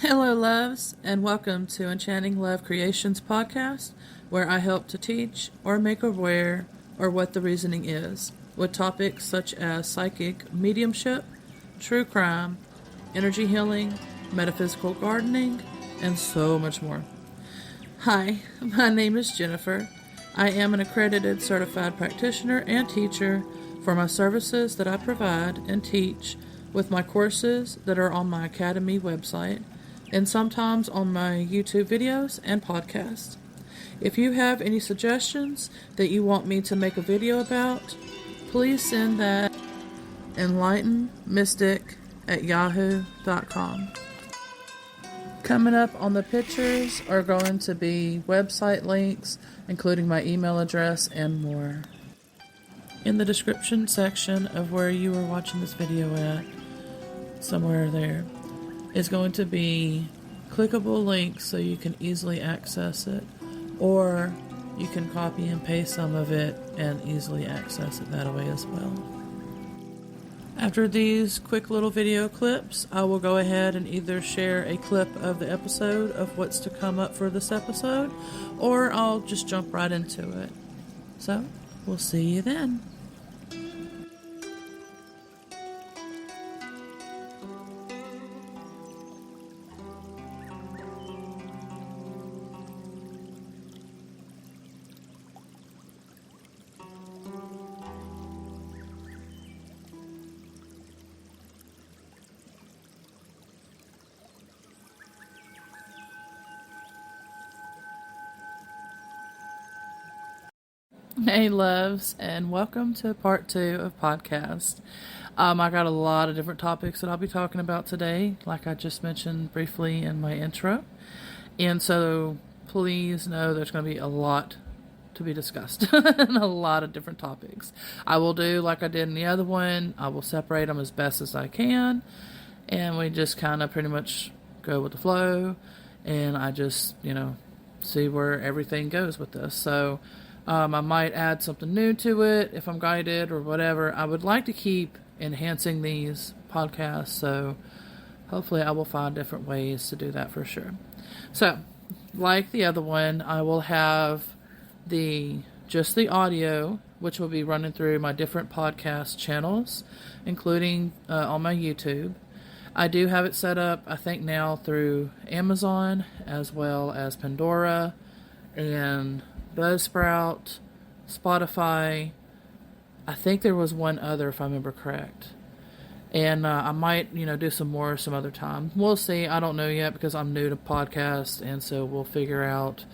Hello, loves, and welcome to Enchanting Love Creations podcast, where I help to teach or make aware or what the reasoning is, with topics such as psychic mediumship, true crime, energy healing, metaphysical gardening, and so much more. Hi, my name is Jennifer. I am an accredited certified practitioner and teacher for my services that I provide and teach with my courses that are on my Academy website and sometimes on my YouTube videos and podcasts. If you have any suggestions that you want me to make a video about, please send that enlightenmystic@yahoo.com. Coming up on the pictures are going to be website links, including my email address and more. In the description section of where you are watching this video at, somewhere there, is going to be clickable links so you can easily access it, or you can copy and paste some of it and easily access it that way as well. After these quick little video clips, I will go ahead and either share a clip of the episode of what's to come up for this episode, or I'll just jump right into it. So, we'll see you then. Hey, loves, and welcome to part 2 of podcast. I got a lot of different topics that I'll be talking about today, like I just mentioned briefly in my intro. And so please know there's going to be a lot to be discussed and a lot of different topics. I will do like I did in the other one. I will separate them as best as I can, and we just kind of pretty much go with the flow, and I just, see where everything goes with this. So I might add something new to it if I'm guided or whatever. I would like to keep enhancing these podcasts, so hopefully I will find different ways to do that for sure. So, like the other one, I will have just the audio, which will be running through my different podcast channels, including on my YouTube. I do have it set up, I think now, through Amazon, as well as Pandora, and Buzzsprout, Spotify. I think there was one other, if I remember correct. And I might, do some more some other time. We'll see. I don't know yet because I'm new to podcasts, and so we'll figure out.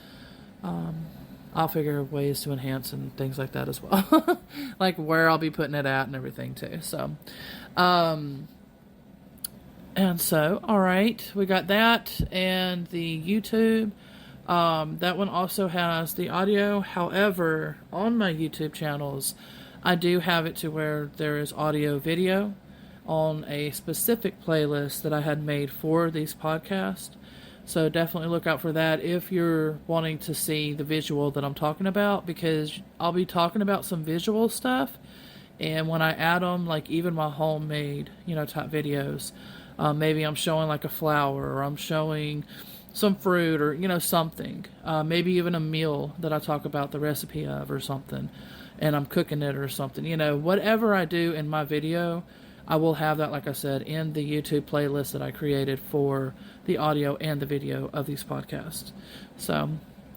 I'll figure ways to enhance and things like that as well, like where I'll be putting it at and everything too. So, and so, all right, we got that and the YouTube. That one also has the audio. However, on my YouTube channels, I do have it to where there is audio video on a specific playlist that I had made for these podcasts. So definitely look out for that if you're wanting to see the visual that I'm talking about, because I'll be talking about some visual stuff. And when I add them, like even my homemade, type videos, maybe I'm showing like a flower, or I'm showing some fruit, or something, maybe even a meal that I talk about the recipe of or something, and I'm cooking it or something, whatever I do in my video, I will have that, like I said, in the YouTube playlist that I created for the audio and the video of these podcasts. So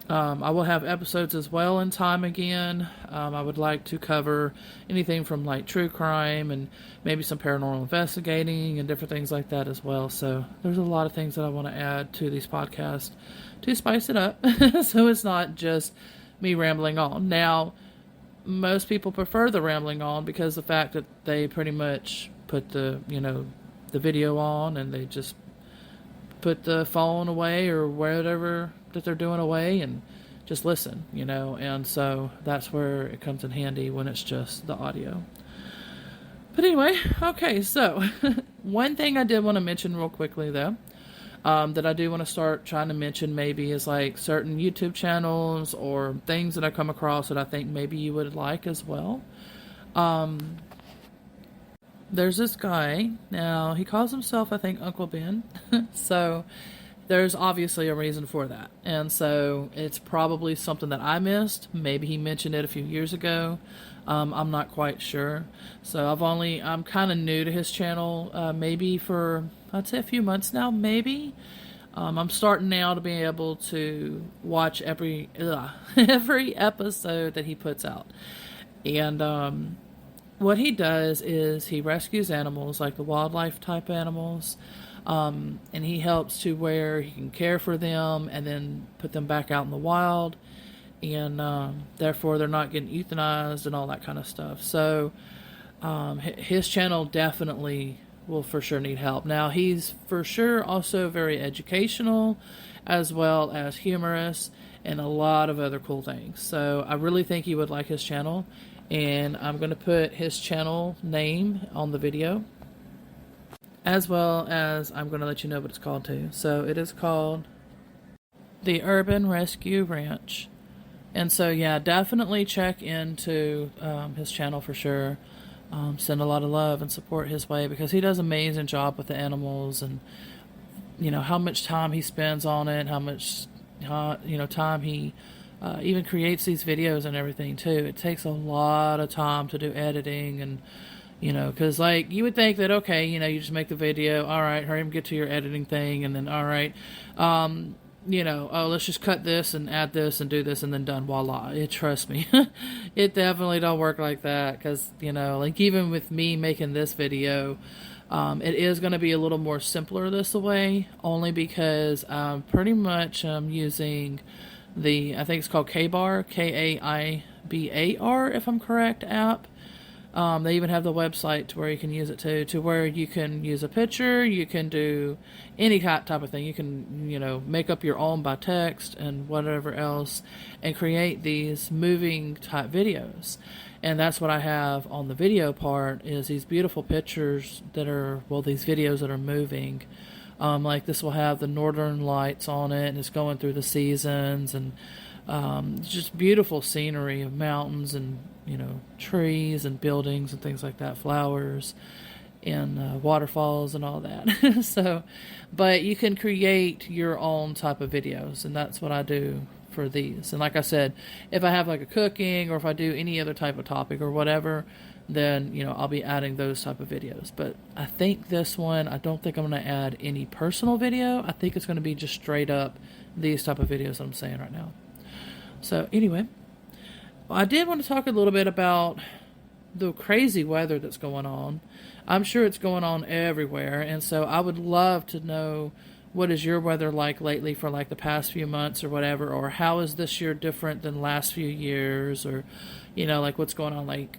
I will have episodes as well in time again. I would like to cover anything from like true crime and maybe some paranormal investigating and different things like that as well. So there's a lot of things that I want to add to these podcasts to spice it up so it's not just me rambling on. Now, most people prefer the rambling on because the fact that they pretty much put the video on and they just put the phone away or whatever that they're doing away and just listen, and so that's where it comes in handy when it's just the audio. But anyway, okay, so one thing I did want to mention real quickly though, that I do want to start trying to mention maybe is like certain YouTube channels or things that I come across that I think maybe you would like as well. there's this guy. Now, he calls himself, I think, Uncle Ben. So there's obviously a reason for that. And so it's probably something that I missed. Maybe he mentioned it a few years ago. I'm not quite sure. So I'm kind of new to his channel, maybe for, I'd say a few months now, maybe. I'm starting now to be able to watch every episode that he puts out. And what he does is he rescues animals, like the wildlife type animals, and he helps to where he can care for them and then put them back out in the wild, and therefore they're not getting euthanized and all that kind of stuff. So his channel definitely will for sure need help. Now, he's for sure also very educational as well as humorous and a lot of other cool things. So I really think you would like his channel, and I'm going to put his channel name on the video, as well as I'm going to let you know what it's called too. So it is called the Urban Rescue Ranch. And so, yeah, definitely check into his channel for sure. Send a lot of love and support his way, because he does an amazing job with the animals, and how much time he spends on it, how much time he even creates these videos and everything too. It takes a lot of time to do editing, and because like you would think that, okay, you just make the video, all right, hurry up, get to your editing thing, and then all right, oh, let's just cut this and add this and do this and then done, voila. Trust me, it definitely don't work like that, because like even with me making this video, it is going to be a little more simpler this way, only because I'm pretty much using I think it's called K-Bar, K-A-I-B-A-R, if I'm correct, app. They even have the website to where you can use it to where you can use a picture, you can do any type of thing. You can, make up your own by text and whatever else and create these moving type videos. And that's what I have on the video part, is these beautiful pictures that are, these videos that are moving. Like this will have the northern lights on it, and it's going through the seasons, and just beautiful scenery of mountains and trees and buildings and things like that, flowers and waterfalls and all that. So, but you can create your own type of videos, and that's what I do for these. And like I said, if I have like a cooking, or if I do any other type of topic or whatever, then I'll be adding those type of videos. But I think this one, I don't think I'm going to add any personal video. I think it's going to be just straight up these type of videos that I'm saying right now. So anyway, I did want to talk a little bit about the crazy weather that's going on. I'm sure it's going on everywhere, and so I would love to know, what is your weather like lately for like the past few months or whatever, or how is this year different than last few years, or like what's going on. Like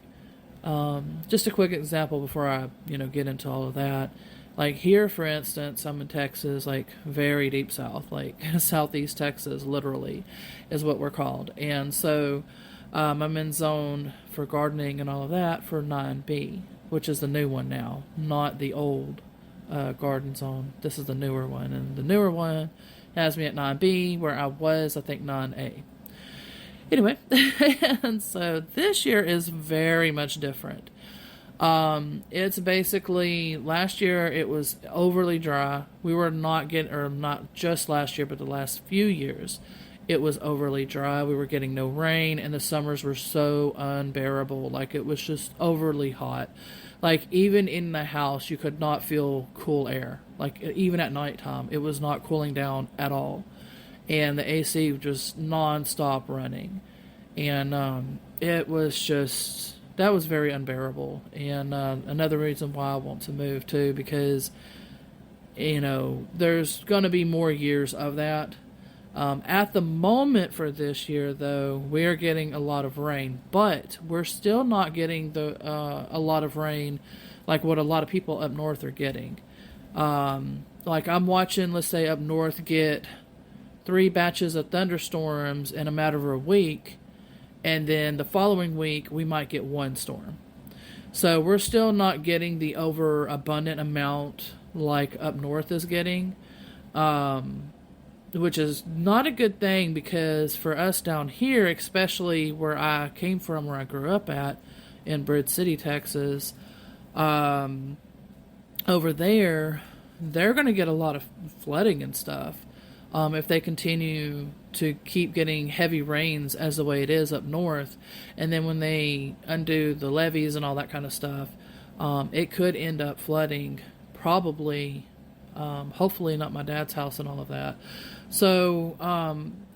just a quick example before I get into all of that. Like here, for instance, I'm in Texas, like very deep south, like southeast Texas, literally, is what we're called. And so I'm in zone for gardening and all of that for 9B, which is the new one now, not the old garden zone. This is the newer one. And the newer one has me at 9B, where I was, I think, 9A. Anyway, and so this year is very much different. It's basically, last year it was overly dry. We were not just last year, but the last few years, it was overly dry. We were getting no rain, and the summers were so unbearable. Like, it was just overly hot. Like, even in the house, you could not feel cool air. Like, even at nighttime, it was not cooling down at all. And the AC was just non-stop running. And it was just, that was very unbearable. And another reason why I want to move too, because there's going to be more years of that. At the moment for this year, though, we're getting a lot of rain, but we're still not getting a lot of rain like what a lot of people up north are getting. Like I'm watching, let's say, up north get 3 batches of thunderstorms in a matter of a week, and then the following week we might get 1 storm. So we're still not getting the overabundant amount like up north is getting, which is not a good thing, because for us down here, especially where I came from, where I grew up at, in Bridge City, Texas, over there, they're going to get a lot of flooding and stuff if they continue to keep getting heavy rains as the way it is up north. And then when they undo the levees and all that kind of stuff, it could end up flooding, probably, hopefully not my dad's house and all of that. So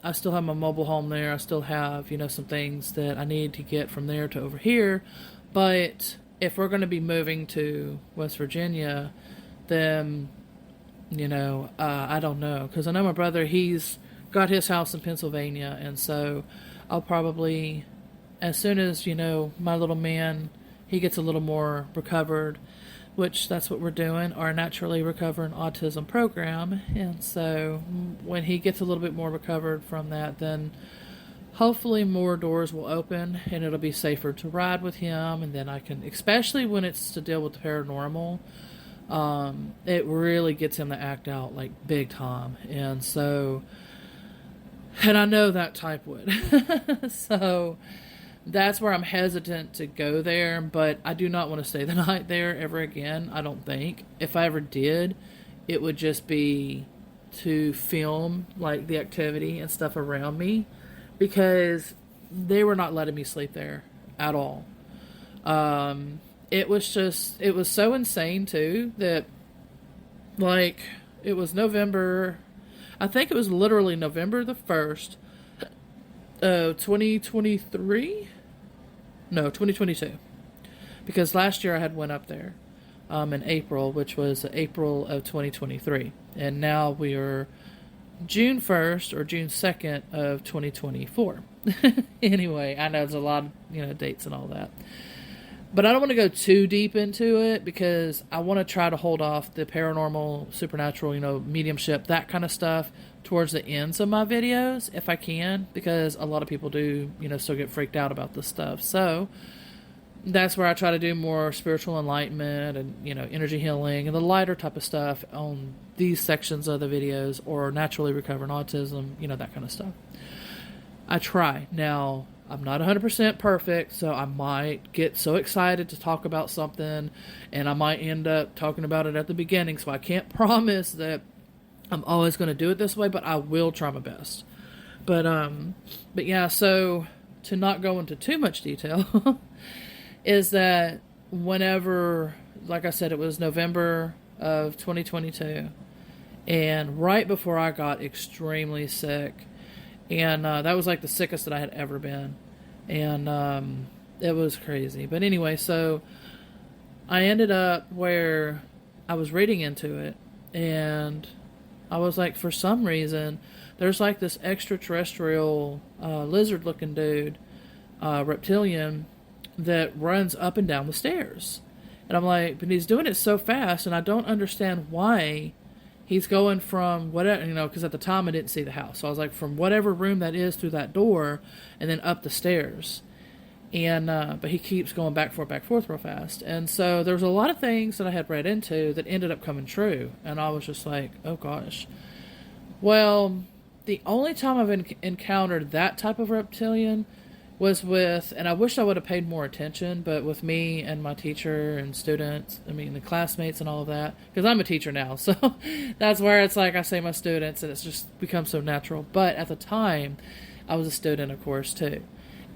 I still have my mobile home there. I still have, some things that I need to get from there to over here. But if we're going to be moving to West Virginia, then, I don't know. Because I know my brother, he's got his house in Pennsylvania. And so I'll probably, as soon as, my little man, he gets a little more recovered, which that's what we're doing, our Naturally Recovering Autism program. And so when he gets a little bit more recovered from that, then hopefully more doors will open and it'll be safer to ride with him. And then I can, especially when it's to deal with the paranormal, it really gets him to act out like big time. And so, and I know that type would. So that's where I'm hesitant to go there, but I do not want to stay the night there ever again, I don't think. If I ever did, it would just be to film like the activity and stuff around me, because they were not letting me sleep there at all. It was so insane too that, like, it was November, I think it was literally November the 1st, 2023? No, 2022. Because last year I had went up there in April, which was April of 2023. And now we are June 1st or June 2nd of 2024. Anyway, I know there's a lot of, dates and all that. But I don't want to go too deep into it because I want to try to hold off the paranormal, supernatural, mediumship, that kind of stuff towards the ends of my videos if I can, because a lot of people do, still get freaked out about this stuff. So that's where I try to do more spiritual enlightenment and, energy healing and the lighter type of stuff on these sections of the videos, or naturally recovering autism, that kind of stuff. I try. Now, I'm not 100% perfect, so I might get so excited to talk about something, and I might end up talking about it at the beginning, so I can't promise that I'm always going to do it this way, but I will try my best. But yeah, so to not go into too much detail, is that whenever, like I said, it was November of 2022, and right before I got extremely sick, and that was like the sickest that I had ever been. And it was crazy. But anyway, so I ended up where I was reading into it. And I was like, for some reason, there's like this extraterrestrial lizard-looking dude, reptilian, that runs up and down the stairs. And I'm like, but he's doing it so fast, and I don't understand why. He's going from whatever, because at the time I didn't see the house. So I was like, from whatever room that is through that door and then up the stairs. And, but he keeps going back forth real fast. And so there was a lot of things that I had read into that ended up coming true. And I was just like, oh gosh. Well, the only time I've encountered that type of reptilian was with, and I wish I would have paid more attention, but with me and my teacher and students, the classmates and all of that, because I'm a teacher now, so that's where it's like I say my students, and it's just become so natural. But at the time, I was a student, of course, too.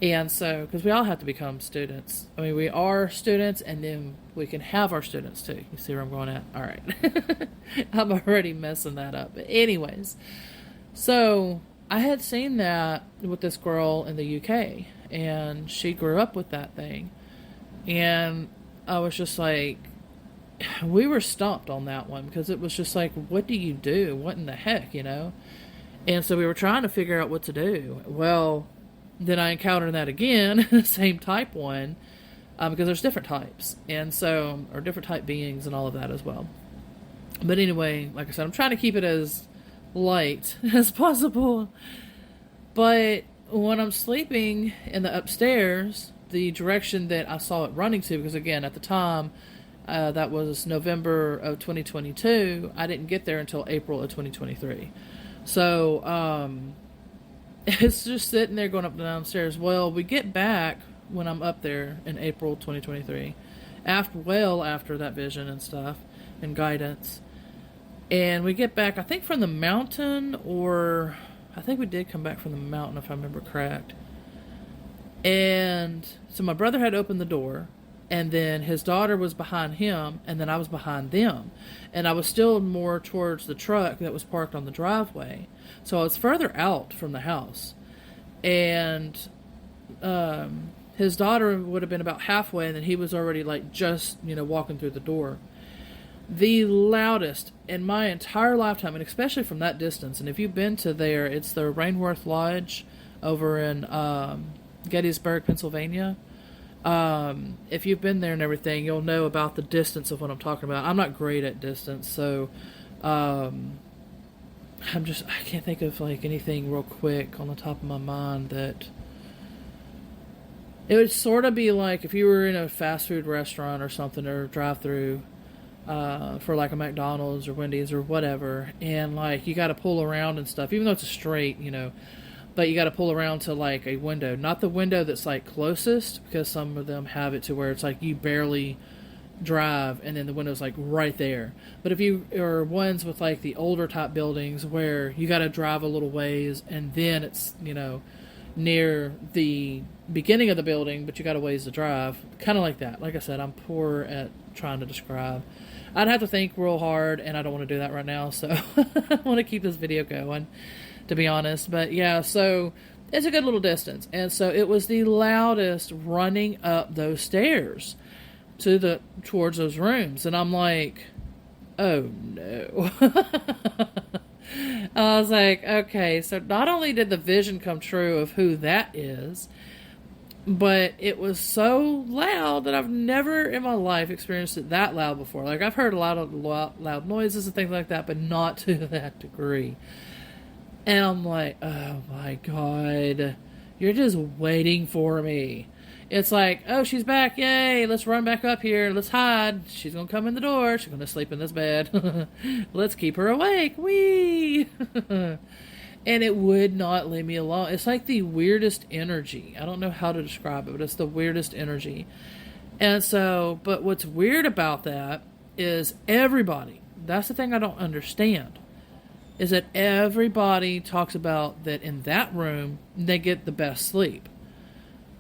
And so, because we all have to become students. We are students, and then we can have our students, too. You see where I'm going at? All right. I'm already messing that up. But anyways, so I had seen that with this girl in the UK, and she grew up with that thing. And I was just like, we were stumped on that one, because it was just like, what do you do? What in the heck, And so we were trying to figure out what to do. Well, then I encountered that again, the same type one, because there's different types, and so, or different type beings and all of that as well. But anyway, like I said, I'm trying to keep it as light as possible. But when I'm sleeping in the upstairs, the direction that I saw it running to, because again, at the time, that was November of 2022, I didn't get there until April of 2023. So, it's just sitting there going up and downstairs. Well, we get back when I'm up there in April 2023, after that vision and stuff and guidance. And we get back, I think from the mountain, or I think we did come back from the mountain if I remember correct. And so my brother had opened the door, and then his daughter was behind him, and then I was behind them. And I was still more towards the truck that was parked on the driveway. So I was further out from the house. And his daughter would have been about halfway, and then he was already like just, walking through the door. The loudest in my entire lifetime, and especially from that distance, and if you've been to there, it's the Rainworth Lodge over in Gettysburg, Pennsylvania. If you've been there and everything, you'll know about the distance of what I'm talking about. I'm not great at distance, so I can't think of like anything real quick on the top of my mind that it would sort of be like if you were in a fast food restaurant or something, or drive-through for like a McDonald's or Wendy's or whatever, and like you got to pull around and stuff, even though it's a straight, but you got to pull around to like a window, not the window that's like closest, because some of them have it to where it's like you barely drive and then the window's like right there. But if you are ones with like the older type buildings where you got to drive a little ways and then it's near the beginning of the building, but you got a ways to drive, kind of like that. Like I said, I'm poor at trying to describe. I'd have to think real hard, and I don't want to do that right now, so I want to keep this video going, to be honest. But yeah, so it's a good little distance, and so it was the loudest running up those stairs towards those rooms, and I'm like, oh no. I was like, okay, so not only did the vision come true of who that is, but it was so loud that I've never in my life experienced it that loud before. Like, I've heard a lot of loud noises and things like that, but not to that degree. And I'm like, oh my God, you're just waiting for me. It's like, oh, she's back, yay, let's run back up here, let's hide. She's going to come in the door, she's going to sleep in this bed. Let's keep her awake, whee! And it would not leave me alone. It's like the weirdest energy. I don't know how to describe it, but it's the weirdest energy. And so, but what's weird about that is everybody, that's the thing I don't understand, is that everybody talks about that in that room, they get the best sleep.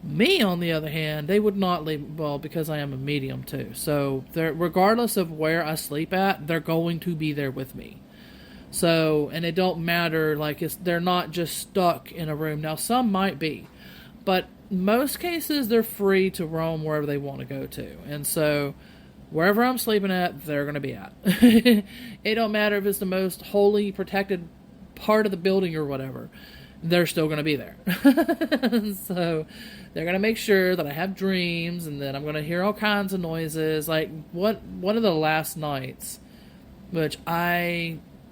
Me, on the other hand, they would not leave, well, because I am a medium too. So, regardless of where I sleep at, they're going to be there with me. So, and it don't matter, like, they're not just stuck in a room. Now, some might be, but most cases, they're free to roam wherever they want to go to. And so, wherever I'm sleeping at, they're going to be at. It don't matter if it's the most wholly protected part of the building or whatever. They're still going to be there. So, they're going to make sure that I have dreams, and that I'm going to hear all kinds of noises. Like, one of the last nights, which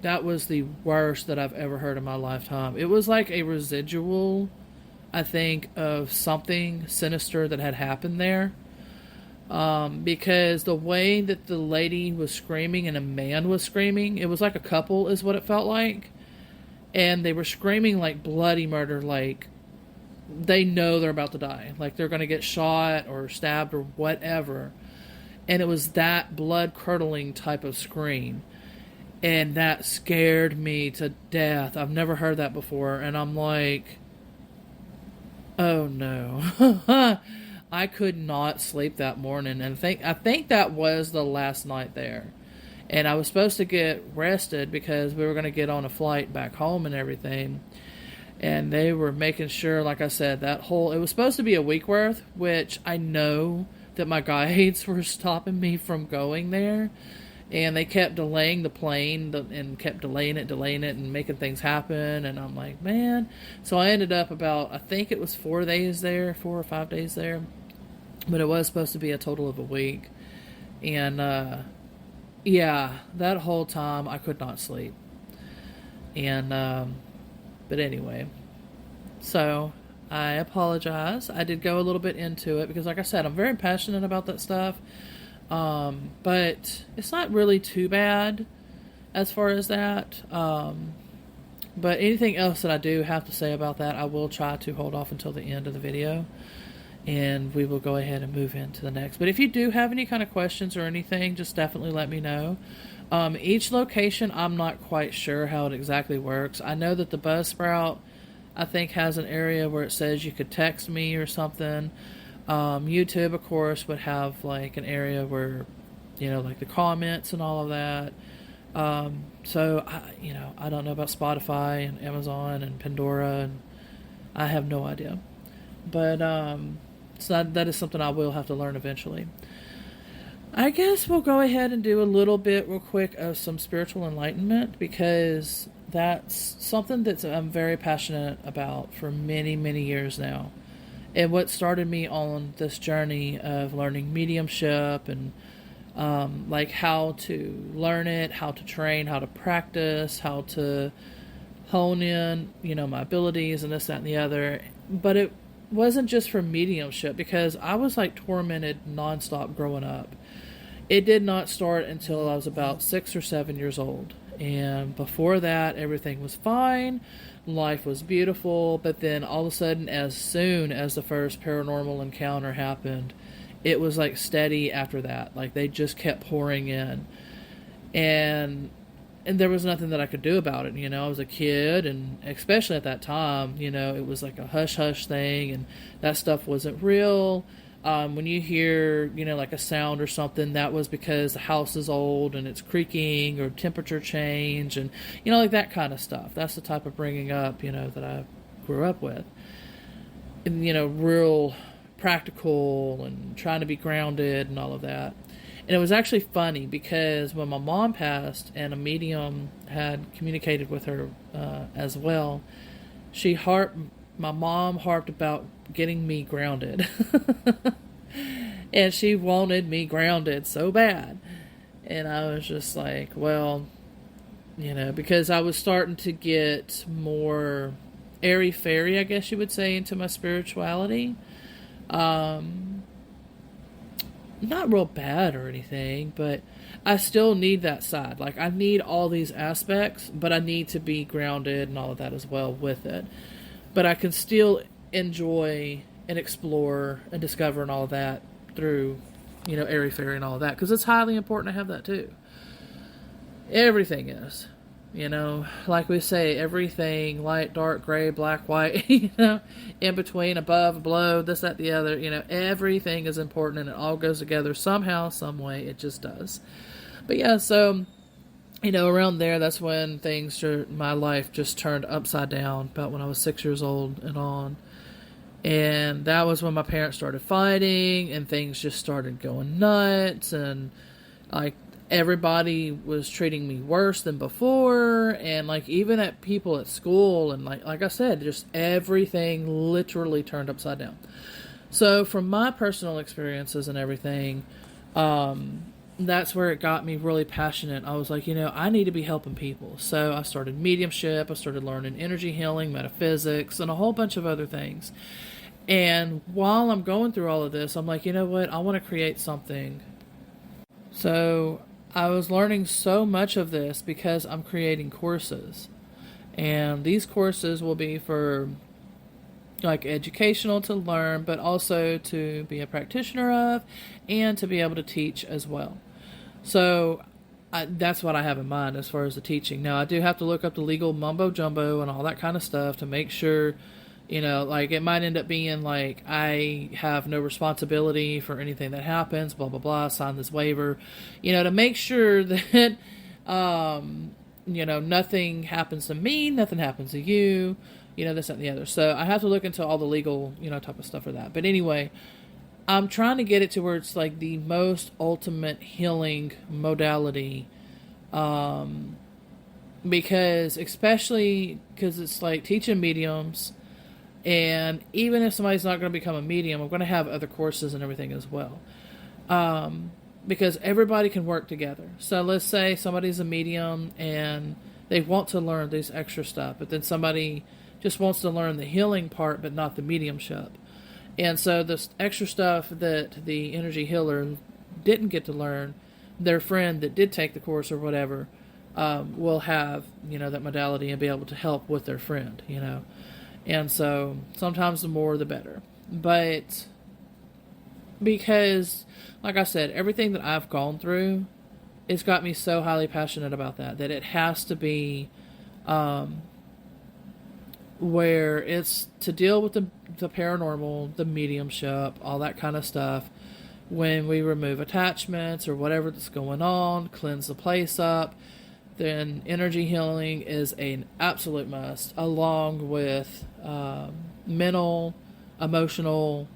that was the worst that I've ever heard in my lifetime. It was like a residual, I think, of something sinister that had happened there. Because the way that the lady was screaming and a man was screaming, it was like a couple is what it felt like. And they were screaming like bloody murder, like they know they're about to die. Like they're going to get shot or stabbed or whatever. And it was that blood-curdling type of scream. And that scared me to death. I've never heard that before. And I'm like, oh no. I could not sleep that morning. And I think that was the last night there. And I was supposed to get rested because we were going to get on a flight back home and everything. And they were making sure, like I said, it was supposed to be a week worth, which I know that my guides were stopping me from going there. And they kept delaying the plane and kept delaying it and making things happen. And I'm like, man. So I ended up I think it was 4 or 5 days there. But it was supposed to be a total of a week. And, yeah, that whole time I could not sleep. And, but anyway. So, I apologize. I did go a little bit into it because, like I said, I'm very passionate about that stuff. But it's not really too bad as far as that. But anything else that I do have to say about that, I will try to hold off until the end of the video. and we will go ahead and move into the next. But if you do have any kind of questions or anything, just definitely let me know. Each location, I'm not quite sure how it exactly works. I know that the Buzzsprout, I think, has an area where it says you could text me or something. YouTube, of course, would have like an area where, like the comments and all of that. So I don't know about Spotify and Amazon and Pandora, and I have no idea. But so that is something I will have to learn eventually. I guess we'll go ahead and do a little bit real quick of some spiritual enlightenment, because that's something that I'm very passionate about for many, many years now. And what started me on this journey of learning mediumship and like how to learn it, how to train, how to practice, how to hone in, my abilities and this, that, and the other. But it wasn't just for mediumship, because I was like tormented nonstop growing up. It did not start until I was about 6 or 7 years old. And before that, everything was fine. Life was beautiful. But then all of a sudden, as soon as the first paranormal encounter happened, it was like steady after that. Like they just kept pouring in. And there was nothing that I could do about it. I was a kid, and especially at that time, it was like a hush-hush thing, and that stuff wasn't real. When you hear, like a sound or something, that was because the house is old and it's creaking or temperature change and, like that kind of stuff. That's the type of bringing up, that I grew up with. And, real practical and trying to be grounded and all of that. And it was actually funny because when my mom passed and a medium had communicated with her as well, my mom harped about getting me grounded. And she wanted me grounded so bad. And I was just like, well, because I was starting to get more airy-fairy, I guess you would say, into my spirituality. Not real bad or anything, but I still need that side. Like, I need all these aspects, but I need to be grounded and all of that as well with it. But I can still enjoy and explore and discover and all of that through, airy-fairy and all of that, because it's highly important to have that too. Everything is, like we say, everything, light, dark, gray, black, white, in between, above, below, this, that, the other, everything is important, and it all goes together somehow, some way. It just does. But yeah, so, around there, that's when my life just turned upside down, about when I was 6 years old and on. And that was when my parents started fighting, and things just started going nuts, and like everybody was treating me worse than before, and like even at people at school, and like I said, just everything literally turned upside down. So from my personal experiences and everything, that's where it got me really passionate. I was like, I need to be helping people. So I started mediumship, I started learning energy healing, metaphysics, and a whole bunch of other things. And while I'm going through all of this, I'm like, what? I want to create something. So I was learning so much of this because I'm creating courses. And these courses will be for like educational to learn, but also to be a practitioner of and to be able to teach as well. So that's what I have in mind as far as the teaching. Now, I do have to look up the legal mumbo jumbo and all that kind of stuff to make sure, like it might end up being like I have no responsibility for anything that happens, blah, blah, blah, sign this waiver, to make sure that, nothing happens to me, nothing happens to you, this, that, and the other. So I have to look into all the legal, type of stuff for that. But anyway, I'm trying to get it to where it's like the most ultimate healing modality, because it's like teaching mediums, and even if somebody's not going to become a medium, I'm going to have other courses and everything as well, because everybody can work together. So let's say somebody's a medium and they want to learn this extra stuff, but then somebody just wants to learn the healing part but not the mediumship. And so this extra stuff that the energy healer didn't get to learn, their friend that did take the course or whatever will have, that modality and be able to help with their friend, And so sometimes the more the better. But Because, like I said, everything that I've gone through, it's got me so highly passionate about that it has to be where it's to deal with the paranormal, the mediumship, all that kind of stuff. When we remove attachments or whatever that's going on, cleanse the place up, then energy healing is an absolute must, along with mental, emotional,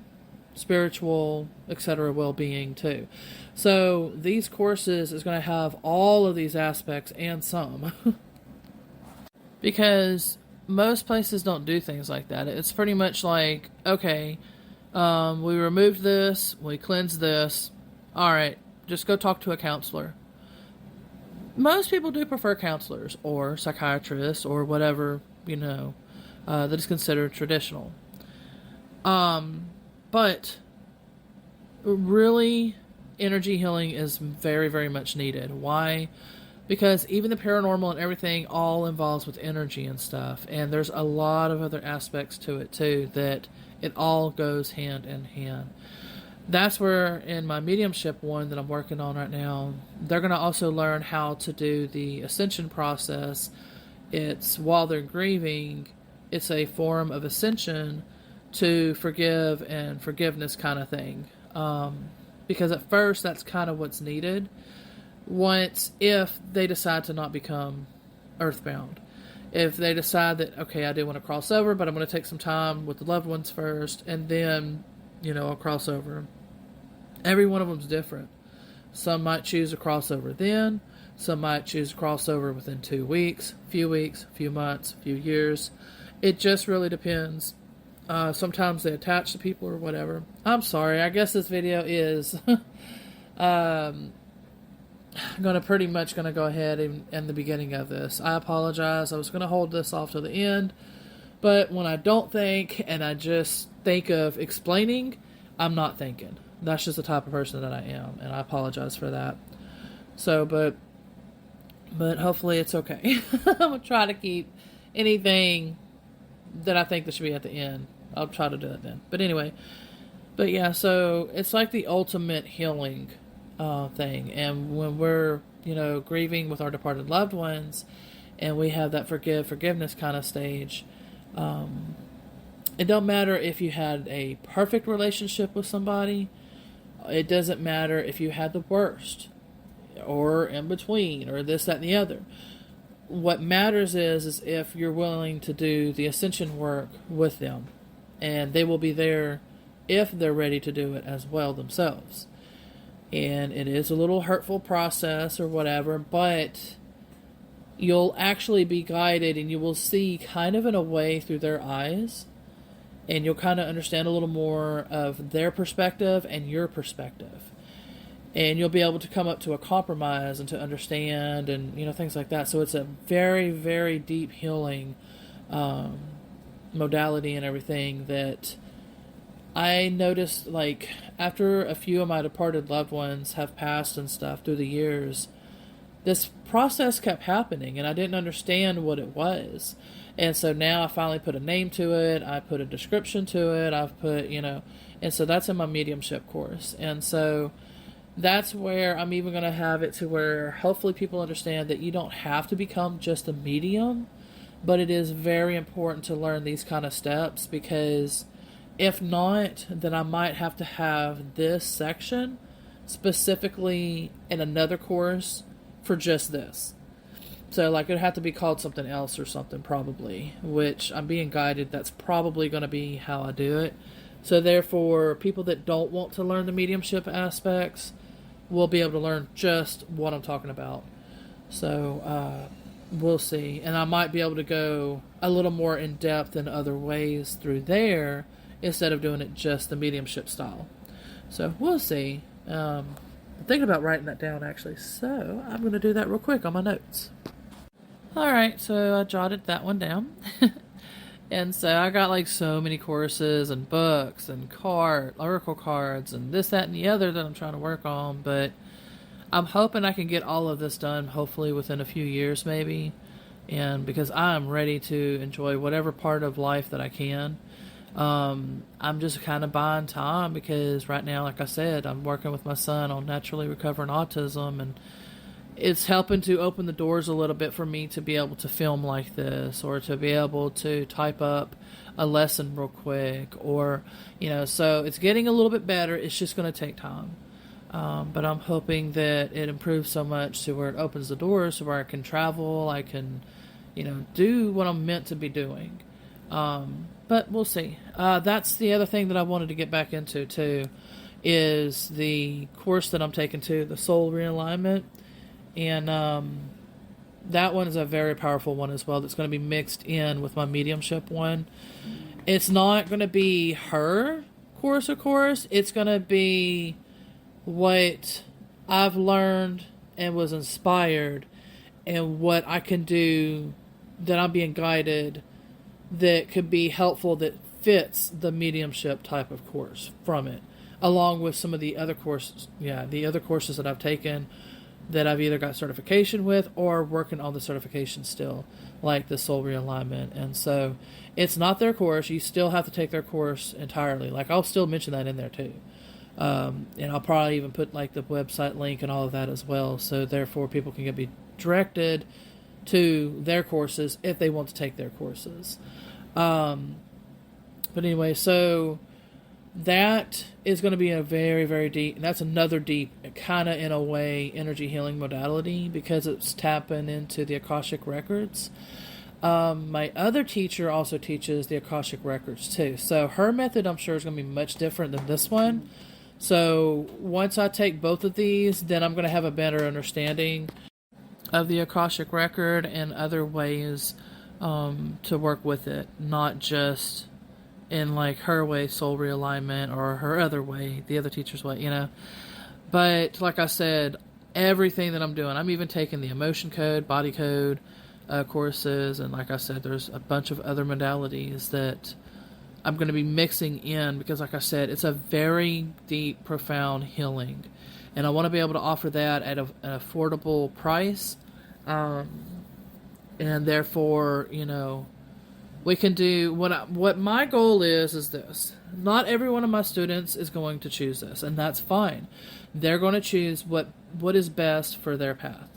spiritual, etc. well-being too. So these courses is going to have all of these aspects and some. Because most places don't do things like that. It's pretty much like, okay, we removed this, we cleansed this, all right, just go talk to a counselor. Most people do prefer counselors or psychiatrists or whatever, that is considered traditional. But really, energy healing is very, very much needed. Why? Because even the paranormal and everything all involves with energy and stuff. And there's a lot of other aspects to it too, that it all goes hand in hand. That's where in my mediumship one that I'm working on right now, they're going to also learn how to do the ascension process. It's while they're grieving, it's a form of ascension to forgive and forgiveness kind of thing. Because at first that's kind of what's needed. If they decide to not become earthbound. If they decide that, okay, I do want to cross over, but I'm going to take some time with the loved ones first, and then, I'll cross over. Every one of them's different. Some might choose a crossover then. Some might choose a crossover within 2 weeks, few months, few years. It just really depends. Sometimes they attach to people or whatever. I'm sorry. I guess this video is pretty much going to go ahead in the beginning of this. I apologize. I was going to hold this off to the end, but when I don't think and I just think of explaining, I'm not thinking. That's just the type of person that I am, and I apologize for that. So, but hopefully it's okay. I'm going to try to keep anything that I think that should be at the end. I'll try to do it then. But anyway, yeah, so it's like the ultimate healing thing. And when we're, grieving with our departed loved ones and we have that forgiveness kind of stage, it don't matter if you had a perfect relationship with somebody. It doesn't matter if you had the worst or in between or this, that, and the other. What matters is if you're willing to do the ascension work with them, and they will be there if they're ready to do it as well themselves. And it is a little hurtful process or whatever, but you'll actually be guided and you will see kind of in a way through their eyes, and you'll kind of understand a little more of their perspective and your perspective. And you'll be able to come up to a compromise and to understand and, things like that. So it's a very, very deep healing modality and everything that I noticed, like, after a few of my departed loved ones have passed and stuff through the years, this process kept happening and I didn't understand what it was. And so now I finally put a name to it. I put a description to it. I've put, and so that's in my mediumship course. And so that's where I'm even going to have it to where hopefully people understand that you don't have to become just a medium, but it is very important to learn these kind of steps, because if not, then I might have to have this section specifically in another course for just this. So like it'd have to be called something else or something probably, which I'm being guided that's probably going to be how I do it. So therefore, people that don't want to learn the mediumship aspects will be able to learn just what I'm talking about. So we'll see. And I might be able to go a little more in depth in other ways through there instead of doing it just the mediumship style. So we'll see. I'm thinking about writing that down actually. So I'm going to do that real quick on my notes. Alright, so I jotted that one down. And so I got like so many courses and books and oracle cards and this, that, and the other that I'm trying to work on. But I'm hoping I can get all of this done hopefully within a few years maybe. And because I'm ready to enjoy whatever part of life that I can. I'm just kind of buying time because right now, like I said, I'm working with my son on naturally recovering autism, and it's helping to open the doors a little bit for me to be able to film like this, or to be able to type up a lesson real quick, or, so it's getting a little bit better. It's just going to take time. But I'm hoping that it improves so much to where it opens the doors to where I can travel, I can, do what I'm meant to be doing. But we'll see. That's the other thing that I wanted to get back into too, is the course that I'm taking too, the soul realignment. And that one is a very powerful one as well, that's going to be mixed in with my mediumship one. It's not going to be her course, of course. It's going to be what I've learned and was inspired, and what I can do that I'm being guided that could be helpful, that fits the mediumship type of course from it, along with some of the other courses. Yeah, the other courses that I've taken that I've either got certification with or working on the certification still, like the soul realignment. And so it's not their course. You still have to take their course entirely. Like, I'll still mention that in there too. And I'll probably even put like the website link and all of that as well. So therefore people can be directed to their courses if they want to take their courses. But anyway, so that is going to be a very, very deep, and that's another deep, kind of in a way, energy healing modality, because it's tapping into the Akashic Records. My other teacher also teaches the Akashic Records too. So her method, I'm sure, is going to be much different than this one. So once I take both of these, then I'm going to have a better understanding of the Akashic Record and other ways to work with it, not just in like her way, soul realignment, or her other way, the other teacher's way, But like I said, everything that I'm doing, I'm even taking the emotion code, body code courses, and like I said, there's a bunch of other modalities that I'm going to be mixing in, because like I said, it's a very deep, profound healing, and I want to be able to offer that at an affordable price, and therefore, we can do what my goal is this. Not every one of my students is going to choose this, and that's fine. They're going to choose what is best for their path.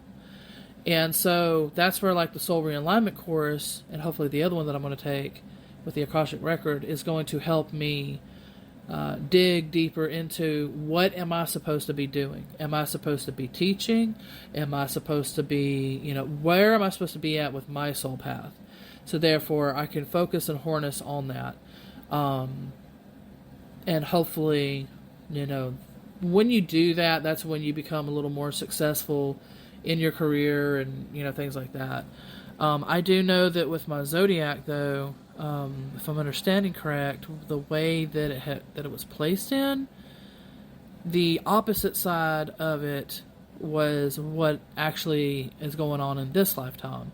And so that's where like the soul realignment course, and hopefully the other one that I'm going to take with the Akashic Record, is going to help me dig deeper into what am I supposed to be doing. Am I supposed to be teaching? Am I supposed to be, where am I supposed to be at with my soul path? So therefore, I can focus and harness on that. And hopefully, when you do that, that's when you become a little more successful in your career and, things like that. I do know that with my zodiac, though, if I'm understanding correct, the way that it was placed in, the opposite side of it was what actually is going on in this lifetime.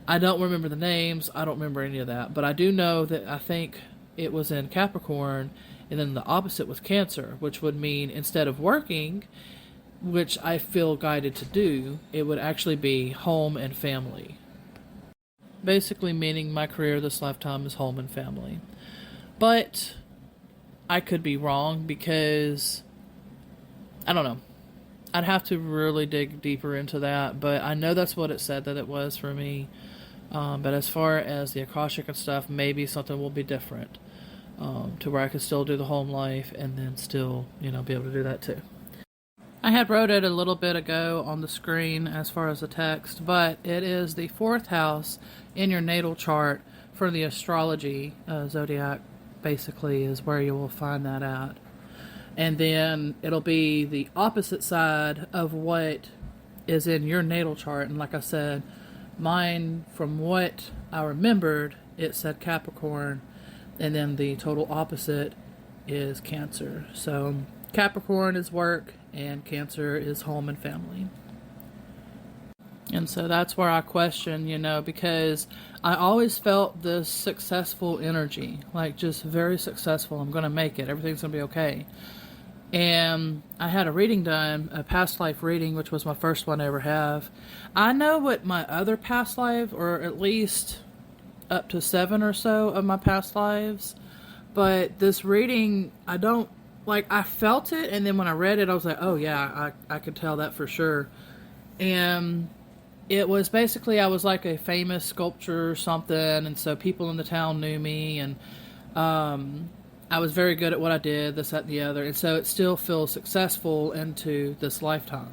I don't remember the names. I don't remember any of that. But I do know that I think it was in Capricorn, and then the opposite was Cancer, which would mean instead of working, which I feel guided to do, it would actually be home and family. Basically meaning my career this lifetime is home and family. But I could be wrong, because I don't know. I'd have to really dig deeper into that, but I know that's what it said that it was for me. But as far as the Akashic and stuff, maybe something will be different, to where I could still do the home life and then still, be able to do that too. I had wrote it a little bit ago on the screen as far as the text, but it is the 4th house in your natal chart for the astrology zodiac, basically, is where you will find that at. And then it'll be the opposite side of what is in your natal chart. And like I said, mine, from what I remembered, it said Capricorn, and then the total opposite is Cancer. So Capricorn is work, and Cancer is home and family. And so that's where I question, because I always felt this successful energy, like just very successful. I'm going to make it. Everything's going to be okay. And I had a reading done, a past life reading, which was my first one I ever have. I know what my other past life, or at least up to 7 or so of my past lives, But this reading, I don't, like, I felt it, and then when I read it, I was like, oh yeah, I could tell that for sure. And it was basically, I was like a famous sculptor or something, and so people in the town knew me, and I was very good at what I did, this, that, and the other, and so it still feels successful into this lifetime.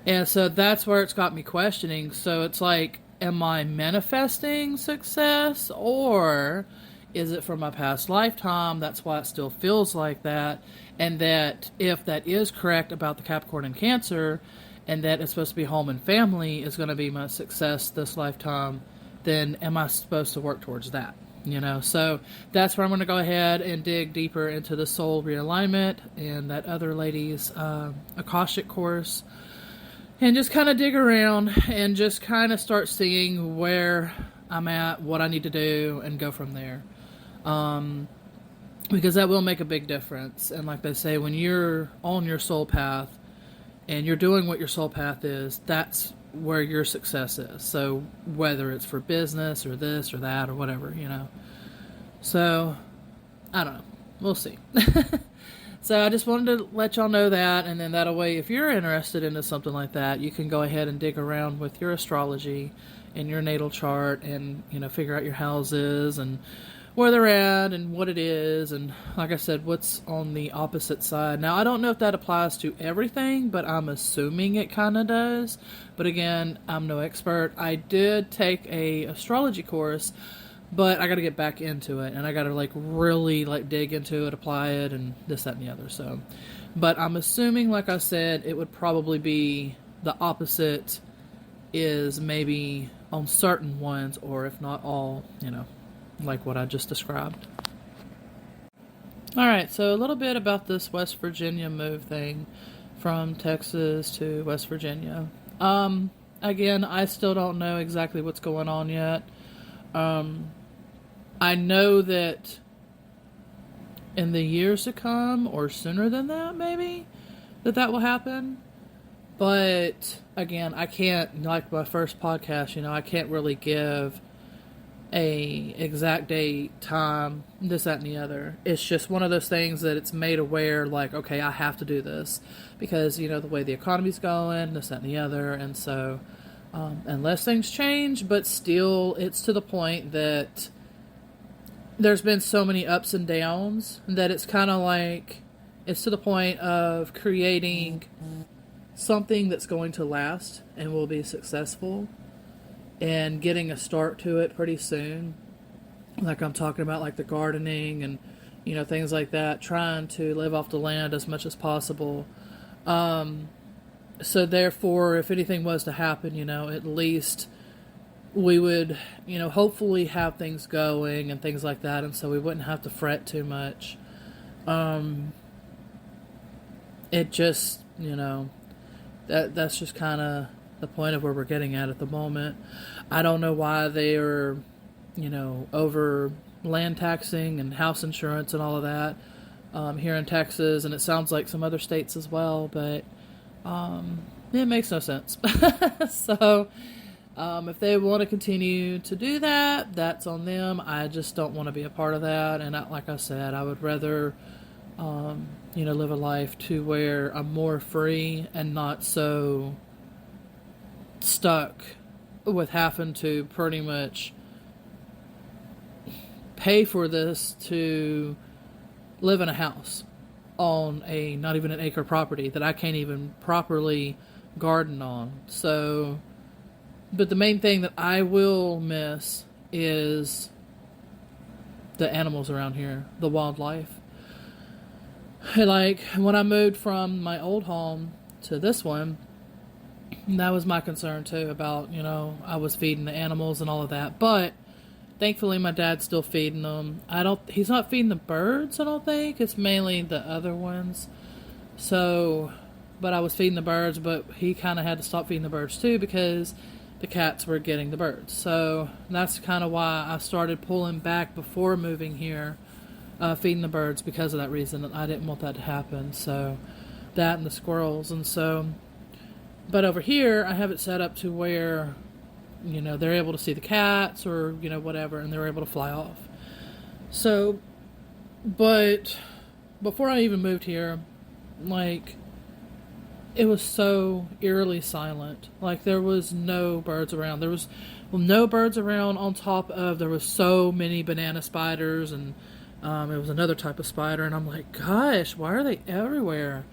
And so that's where it's got me questioning. So it's like, am I manifesting success, or is it from my past lifetime? That's why it still feels like that. And that if that is correct about the Capricorn and Cancer, and that it's supposed to be home and family is going to be my success this lifetime, then am I supposed to work towards that? You know, so that's where I'm going to go ahead and dig deeper into the soul realignment and that other lady's Akashic course, and just kind of dig around and just kind of start seeing where I'm at, what I need to do, and go from there. Because that will make a big difference. And like they say, when you're on your soul path and you're doing what your soul path is, that's where your success is. So whether it's for business or this or that or whatever, you know. So, I don't know. We'll see. So I just wanted to let y'all know that, and then that way, if you're interested into something like that, you can go ahead and dig around with your astrology and your natal chart, and, you know, figure out your houses and where they're at and what it is, and like I said, what's on the opposite side. Now, I don't know if that applies to everything, but I'm assuming it kind of does. But again, I'm no expert. I did take a astrology course, but I got to get back into it, and I got to like really like dig into it, apply it, and this, that, and the other. So, but I'm assuming, like I said, it would probably be the opposite is maybe on certain ones, or if not all, you know, like what I just described. Alright, so a little bit about this West Virginia move thing from Texas to West Virginia. Again, I still don't know exactly what's going on yet. I know that in the years to come, or sooner than that maybe, that will happen. But again, I can't, like my first podcast, you know, I can't really give a exact date, time, this, that, and the other. It's just one of those things that it's made aware, like, okay, I have to do this because, you know, the way the economy's going, this, that, and the other. And so, unless things change, but still, it's to the point that there's been so many ups and downs that it's kind of like, it's to the point of creating something that's going to last and will be successful, and getting a start to it pretty soon. Like I'm talking about, like the gardening and, you know, things like that, trying to live off the land as much as possible. So therefore, if anything was to happen, you know, at least we would, you know, hopefully have things going and things like that, and so we wouldn't have to fret too much. It just, you know, that's just kind of the point of where we're getting at the moment. I don't know why they are, you know, over land taxing and house insurance and all of that here in Texas, and it sounds like some other states as well, but it makes no sense. So if they want to continue to do that, that's on them. I just don't want to be a part of that, and like I said, I would rather you know, live a life to where I'm more free and not so stuck with having to pretty much pay for this to live in a house on a not even an acre property that I can't even properly garden on. So, but the main thing that I will miss is the animals around here, the wildlife. Like when I moved from my old home to this one, that was my concern too, about, you know, I was feeding the animals and all of that, but thankfully my dad's still feeding them. He's not feeding the birds, I don't think. It's mainly the other ones. So, but I was feeding the birds, but he kind of had to stop feeding the birds too because the cats were getting the birds. So that's kind of why I started pulling back before moving here, feeding the birds, because of that reason. I didn't want that to happen. So that and the squirrels. And so, but over here, I have it set up to where, you know, they're able to see the cats or, you know, whatever, and they're able to fly off. So But before I even moved here, like, it was so eerily silent. Like, there was no birds around. There was no birds around, on top of there was so many banana spiders, and it was another type of spider, and I'm like, gosh, why are they everywhere?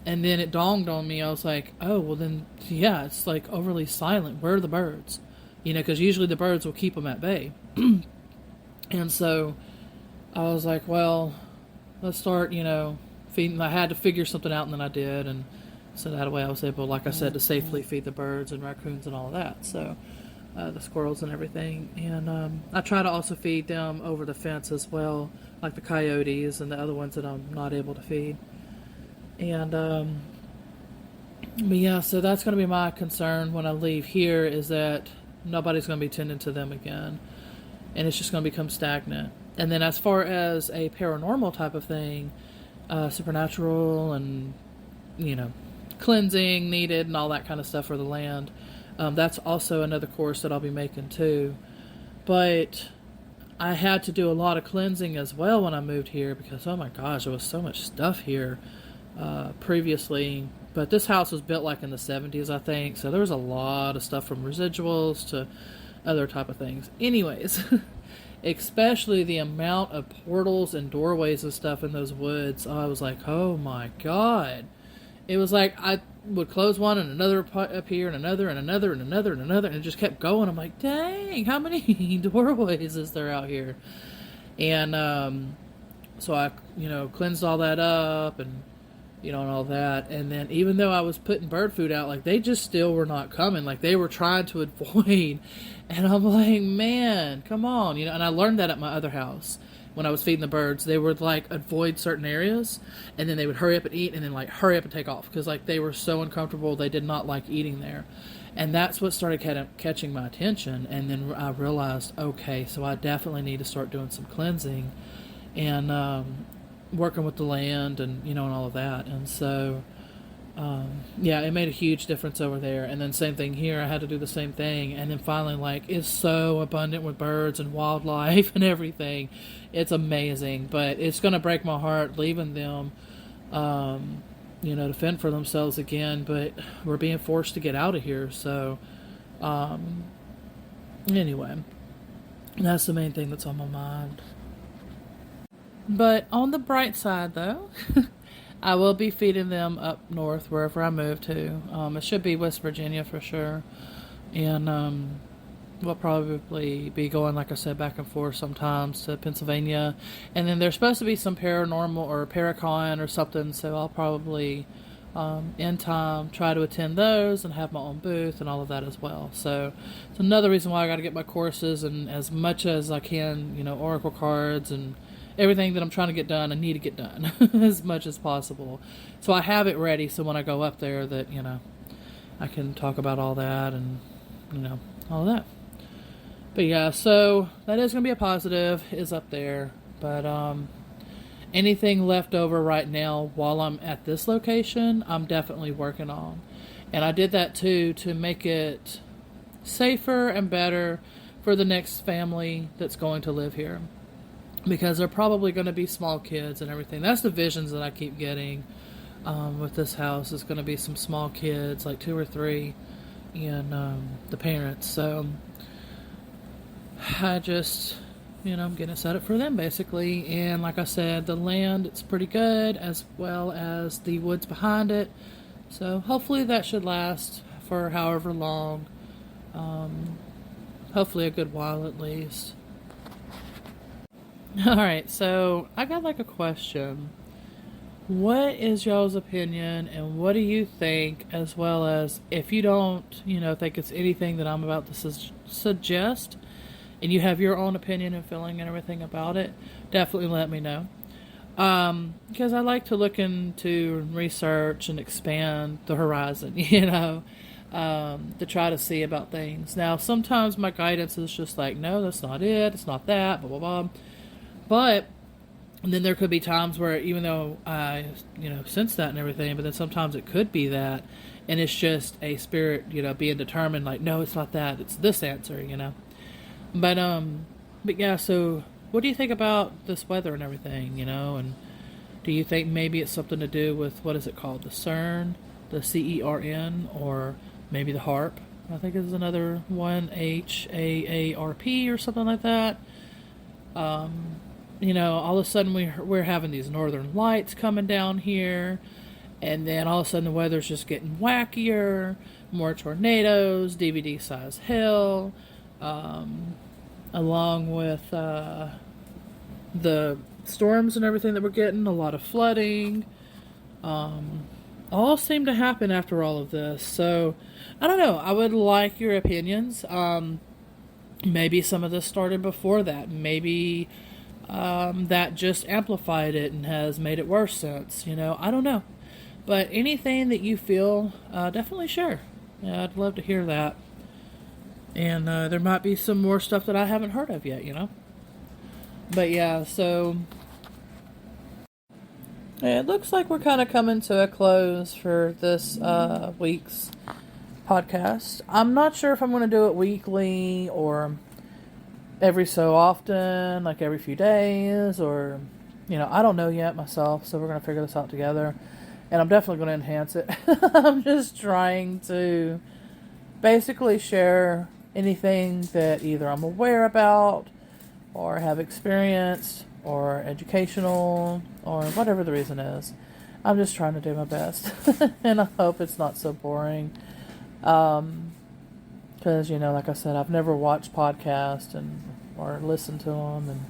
And then it dawned on me. I was like, oh, well then, yeah, it's like overly silent. Where are the birds? Because usually the birds will keep them at bay. And so I was like, well, let's start, feeding. I had to figure something out, and then I did. And so that way I was able, like I said, to safely feed the birds and raccoons and all of that. So the squirrels and everything. And I try to also feed them over the fence as well, like the coyotes and the other ones that I'm not able to feed. And, but yeah, so that's going to be my concern when I leave here, is that nobody's going to be tending to them again. And it's just going to become stagnant. And then as far as a paranormal type of thing, supernatural and, cleansing needed and all that kind of stuff for the land, that's also another course that I'll be making too. But I had to do a lot of cleansing as well when I moved here, because, oh my gosh, there was so much stuff here previously. But this house was built like in the 70s, I think, so there was a lot of stuff, from residuals to other type of things. Anyways, especially the amount of portals and doorways and stuff in those woods, I was like, oh my god. It was like I would close one and another appear, and another and another and another and another, and it just kept going. I'm like, dang, how many doorways is there out here? And so I, cleansed all that up, and and all that. And then even though I was putting bird food out, like, they just still were not coming. Like, they were trying to avoid. And I'm like, man, come on. And I learned that at my other house. When I was feeding the birds, they would, like, avoid certain areas, and then they would hurry up and eat, and then, like, hurry up and take off, because, like, they were so uncomfortable. They did not like eating there. And that's what started catching my attention. And then I realized, okay, so I definitely need to start doing some cleansing and working with the land, and and all of that. And so yeah, it made a huge difference over there. And then same thing here, I had to do the same thing. And then finally, like, it's so abundant with birds and wildlife and everything. It's amazing. But it's going to break my heart leaving them to fend for themselves again. But we're being forced to get out of here. So anyway, that's the main thing that's on my mind. But on the bright side, though, I will be feeding them up north, wherever I move to. It should be West Virginia for sure. And we'll probably be going, like I said, back and forth sometimes to Pennsylvania. And then there's supposed to be some paranormal or Paracon or something, so I'll probably, in time, try to attend those and have my own booth and all of that as well. So it's another reason why I got to get my courses, and as much as I can, oracle cards and everything that I'm trying to get done, I need to get done as much as possible. So I have it ready, so when I go up there that, I can talk about all that and, all of that. But yeah, so that is going to be a positive, is up there. But anything left over right now while I'm at this location, I'm definitely working on. And I did that too, to make it safer and better for the next family that's going to live here. Because they're probably going to be small kids and everything. That's the visions that I keep getting with this house. Is going to be some small kids, like 2 or 3, and the parents. So I just, I'm getting it set up for them, basically. And like I said, the land, it's pretty good, as well as the woods behind it. So hopefully that should last for however long. Hopefully a good while at least. Alright, so I got like a question. What is y'all's opinion, and what do you think, as well as if you don't, think it's anything that I'm about to suggest, and you have your own opinion and feeling and everything about it, definitely let me know. Because I like to look into research and expand the horizon, to try to see about things. Now, sometimes my guidance is just like, no, that's not it, it's not that, blah, blah, blah. But then there could be times where, even though I, sense that and everything, but then sometimes it could be that, and it's just a spirit, being determined, like, no, it's not that, it's this answer, But yeah, so what do you think about this weather and everything, and do you think maybe it's something to do with, what is it called, the CERN, the CERN, or maybe the HAARP? I think is another one, HAARP or something like that. All of a sudden we're having these northern lights coming down here, and then all of a sudden the weather's just getting wackier, more tornadoes, DVD size hail, along with the storms and everything that we're getting, a lot of flooding. All seem to happen after all of this. So, I don't know. I would like your opinions. Maybe some of this started before that. Maybe that just amplified it and has made it worse since. I don't know. But anything that you feel, definitely share. Yeah, I'd love to hear that. And there might be some more stuff that I haven't heard of yet, But yeah, so it looks like we're kind of coming to a close for this week's podcast. I'm not sure if I'm going to do it weekly or every so often, like every few days, or, I don't know yet myself, so we're going to figure this out together. And I'm definitely going to enhance it. I'm just trying to basically share anything that either I'm aware about or have experienced or educational or whatever the reason is. I'm just trying to do my best. And I hope it's not so boring. Because, like I said, I've never watched podcasts or listened to them.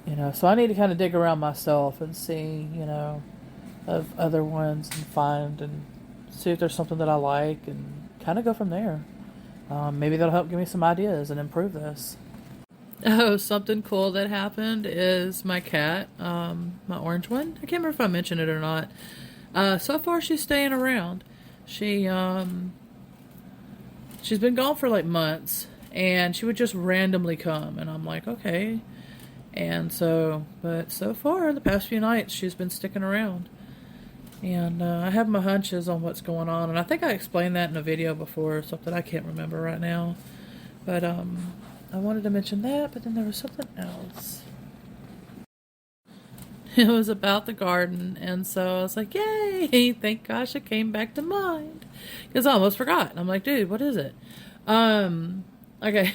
And, so I need to kind of dig around myself and see, of other ones and find and see if there's something that I like and kind of go from there. Maybe that'll help give me some ideas and improve this. Oh, something cool that happened is my cat, my orange one. I can't remember if I mentioned it or not. So far, she's staying around. She's been gone for like months, and she would just randomly come, and I'm like, okay. And but so far, the past few nights, she's been sticking around. And I have my hunches on what's going on, and I think I explained that in a video before, something I can't remember right now. But I wanted to mention that, but then there was something else. It was about the garden, and so I was like, yay, thank gosh it came back to mind. Because I almost forgot. I'm like, dude, what is it? Okay.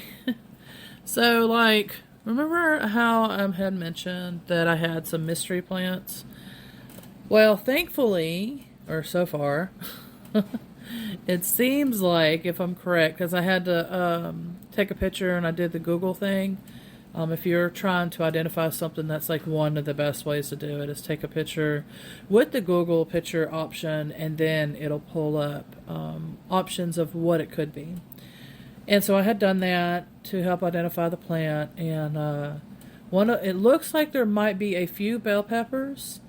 So, remember how I had mentioned that I had some mystery plants? Well, thankfully, or so far, it seems like, if I'm correct, because I had to take a picture and I did the Google thing. If you're trying to identify something, that's like one of the best ways to do it is take a picture with the Google picture option, and then it'll pull up options of what it could be. And so I had done that to help identify the plant, and it looks like there might be a few bell peppers.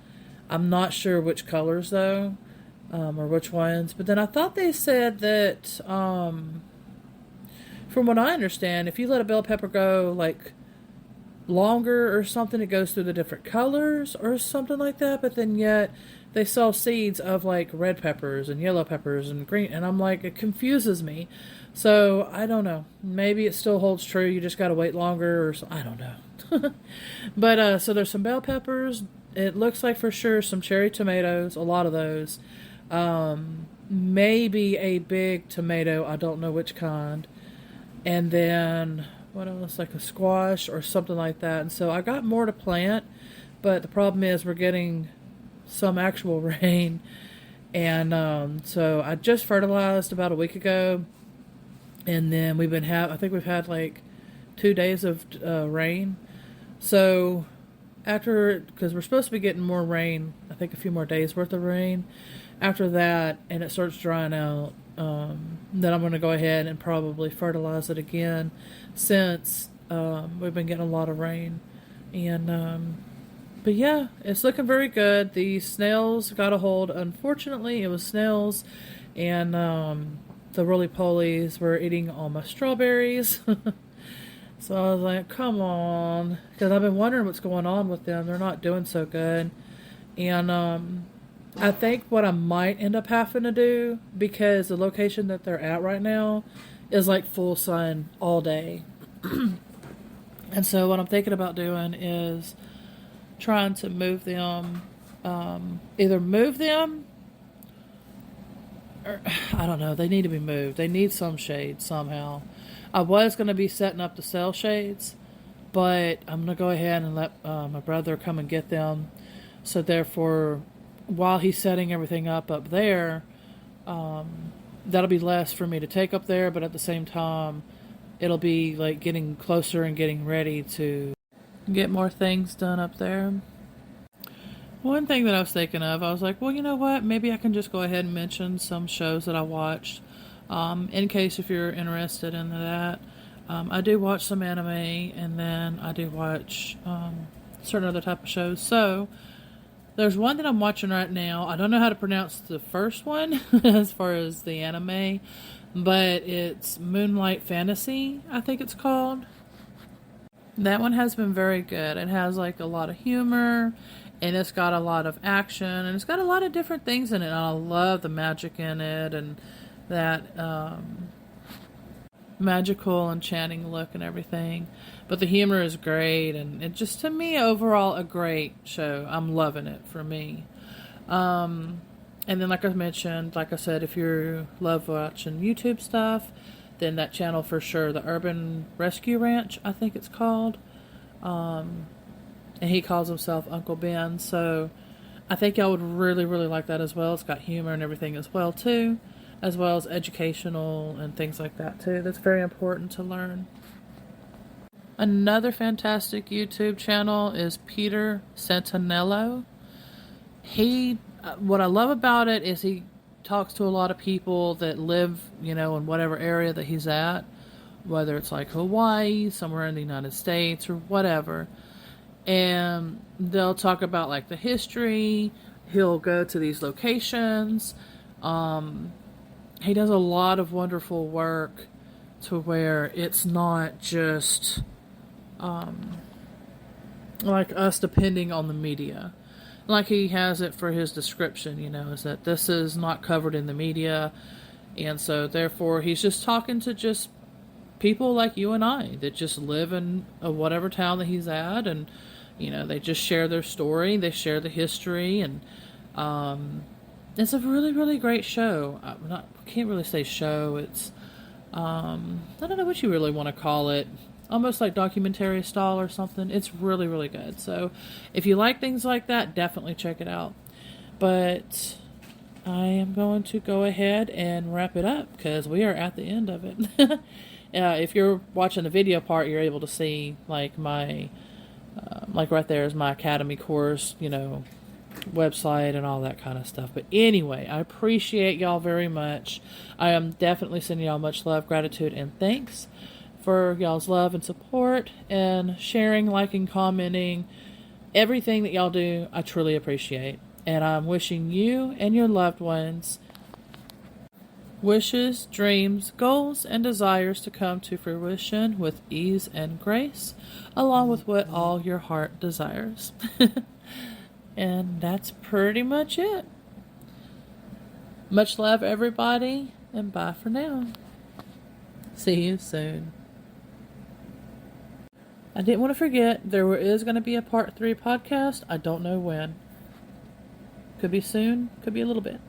I'm not sure which colors though, or which ones. But then I thought they said that, from what I understand, if you let a bell pepper go longer or something, it goes through the different colors or something like that. But then yet they sell seeds of red peppers and yellow peppers and green, and I'm like, it confuses me. So I don't know. Maybe it still holds true. You just got to wait longer, or I don't know. But so there's some bell peppers. It looks like for sure some cherry tomatoes, a lot of those. Maybe a big tomato, I don't know which kind. And then, what else, like a squash or something like that. And so I got more to plant, but the problem is we're getting some actual rain. And so I just fertilized about a week ago. And then I think we've had 2 days of rain. So because we're supposed to be getting more rain, I think a few more days worth of rain. After that, and it starts drying out, then I'm going to go ahead and probably fertilize it again, since we've been getting a lot of rain. And but yeah, it's looking very good. The snails got a hold. Unfortunately, it was snails, and the roly-polies were eating all my strawberries. So I was like, come on. Because I've been wondering what's going on with them. They're not doing so good. And I think what I might end up having to do, because the location that they're at right now is full sun all day. And so what I'm thinking about doing is trying to move them, either move them, or I don't know, they need to be moved. They need some shade somehow. I was going to be setting up the cell shades, but I'm going to go ahead and let my brother come and get them. So therefore, while he's setting everything up there, that'll be less for me to take up there, but at the same time, it'll be like getting closer and getting ready to get more things done up there. One thing that I was thinking of, I was like, well, you know what? Maybe I can just go ahead and mention some shows that I watched, in case if you're interested in that. I do watch some anime, and then I do watch certain other type of shows. So there's one that I'm watching right now. I don't know how to pronounce the first one as far as the anime, but it's Moonlight Fantasy, I think it's called. That one has been very good. It has like a lot of humor, and it's got a lot of action, and it's got a lot of different things in it. And I love the magic in it, and that magical enchanting look and everything. But the humor is great, and it just, to me, overall, a great show. I'm loving it for me. And then, like I mentioned, like I said, if you love watching YouTube stuff, then that channel for sure, the Urban Rescue Ranch, I think it's called. And he calls himself Uncle Ben, so I think y'all would really, really like that as well. It's got humor and everything as well, too, as well as educational and things like that, too. That's very important to learn. Another fantastic YouTube channel is Peter Santinello. What I love about it is he talks to a lot of people that live, in whatever area that he's at, whether it's like Hawaii, somewhere in the United States, or whatever. And they'll talk about like the history. He'll go to these locations. He does a lot of wonderful work to where it's not just like us depending on the media. Like he has it for his description, is that this is not covered in the media. And so therefore he's just talking to just people like you and I that just live in whatever town that he's at, and they just share their story, they share the history, and it's a really, really great show. I can't really say show. It's I don't know what you really want to call it. Almost like documentary style or something. It's really, really good. So if you like things like that, definitely check it out. But I am going to go ahead and wrap it up because we are at the end of it. If you're watching the video part, you're able to see like my like right there is my Academy course, website and all that kind of stuff. But anyway, I appreciate y'all very much. I am definitely sending y'all much love, gratitude, and thanks for y'all's love and support and sharing, liking, commenting, everything that y'all do. I truly appreciate. And I'm wishing you and your loved ones wishes, dreams, goals, and desires to come to fruition with ease and grace, along with what all your heart desires. And that's pretty much it. Much love, everybody, and bye for now. See you soon. I didn't want to forget, there is going to be a part 3 podcast. I don't know when. Could be soon, could be a little bit.